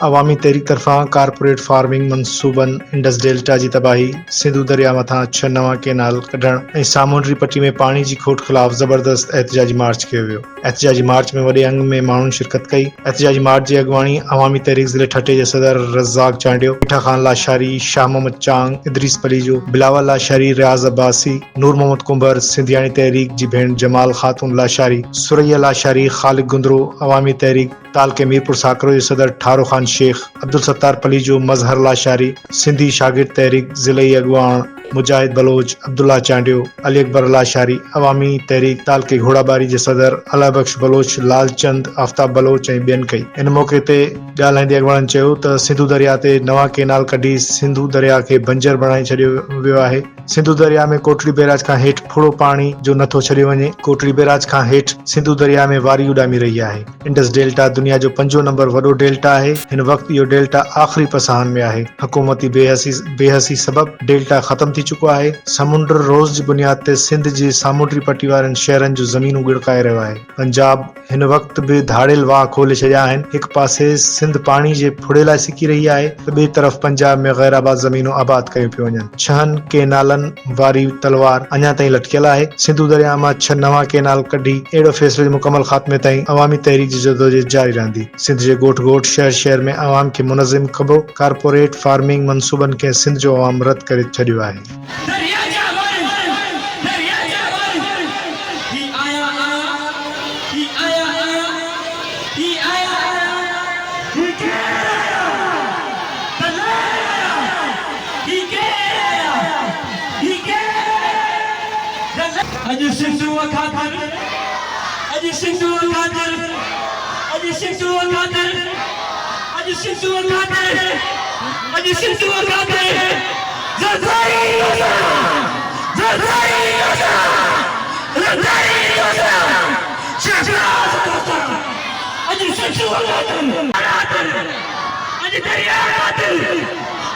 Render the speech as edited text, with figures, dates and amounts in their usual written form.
अवामी तहरीक तरफ़ां corporate farming मनसूबन इंडस डेल्टा जी तबाही, सिंधु दरिया मथां 6 नवां केनाल कढण ऐं सामूंडी पट्टी में पाणी जी खोट ख़िलाफ़ ज़बरदस्त एहतिजाजी मार्च कयो वियो। एहतिजाजी मार्च में वॾे अंग में माण्हुनि शिरकत कई। एहतिजाजी मार्च जी अॻुवाणी अवामी तहरीक ज़िले ठटे जे सदर रज़ाक चांडियो, मीठा ख़ान लाशारी, शाह मोहम्मद चांग, इदरीस पलीजो, बिलावल लाशारी, रियाज़ अब्बासी, नूर मोहम्मद कुंबर, सिंधियाणी तहरीक जी भेण जमाल खातून लाशारी, सुरैया लाशारी, ख़ालिद गुंदरो, अवामी तहरीक तालके मीरपुर साकरो जे सदर ठारो ख़ान शेख, अब्दुल सत्तार पलीजो, मज़हर लाशारी, सिंधी शागिर्द तहरीक ज़िलई अॻुवाण मुजाहिद बलोच, अब्दुल्ला चांडियो, अली अकबर लाशारी, अवामी तहरीक तालके घोड़ाबारी जे सदर अला बख्श बलोच, लालचंद, आफ्ताब बलोच ऐं ॿियनि कई। इन मौक़े ते ॻाल्हाईंदे अॻवाणनि चयो त सिंधु दरिया ते नवां केनाल कढी सिंधु दरिया खे बंजर बणाए छॾियो वियो आहे। सिंधु दरिया में कोटड़ी बैराज खां हेठि फुड़ो पाणी जो नथो छॾियो वञे। कोटड़ी बैराज खां हेठि सिंधु दरिया में वारी उॾामी रही आहे। इंडस डेल्टा दुनिया जो 5 नंबर वॾो डेल्टा आहे। हिन वक़्तु इहो डेल्टा आख़िरी पसाहन में आहे। हुकूमती बेहसी सबबि डेल्टा ख़त्म थी चुको आहे। समुंड रोज़ जी बुनियाद ते सिंध जी सामूंडी पट्टी वारनि शहरनि जो ज़मीनूं गिड़काए रहियो आहे। पंजाब हिन वक़्तु बि धाड़ियल वाह खोले छॾिया आहिनि। हिकु पासे सिंध पाणी जे फुड़े लाइ सिकी रही आहे त ॿिए तरफ़ पंजाब में गैराबाद ज़मीनूं आबाद कयूं पियूं वञनि। 6 केनालनि वारी तलवार अञा ताईं लटकियल आहे। सिंधु दरिया मां 6 नवां केनाल कढी अहिड़ो फ़ैसिले जे मुकमल ख़ात्मे ताईं अवामी तहरीक जी जदोजहद जारी रहंदी। सिंध जे ॻोठ शहर में अवाम खे मुनज़िम कबो। कारपोरेट फार्मिंग मनसूबनि खे सिंध जो अवाम रद्द करे छॾियो आहे। अॼु सिंधु खातर, अॼु सिंधु खातर, अॼु सिंधु खातर, अॼु सिंधु खातर, अॼु सिंधु खातर ज़रदारी अॼु सिंधु खातर, अॼु दरिया खातर।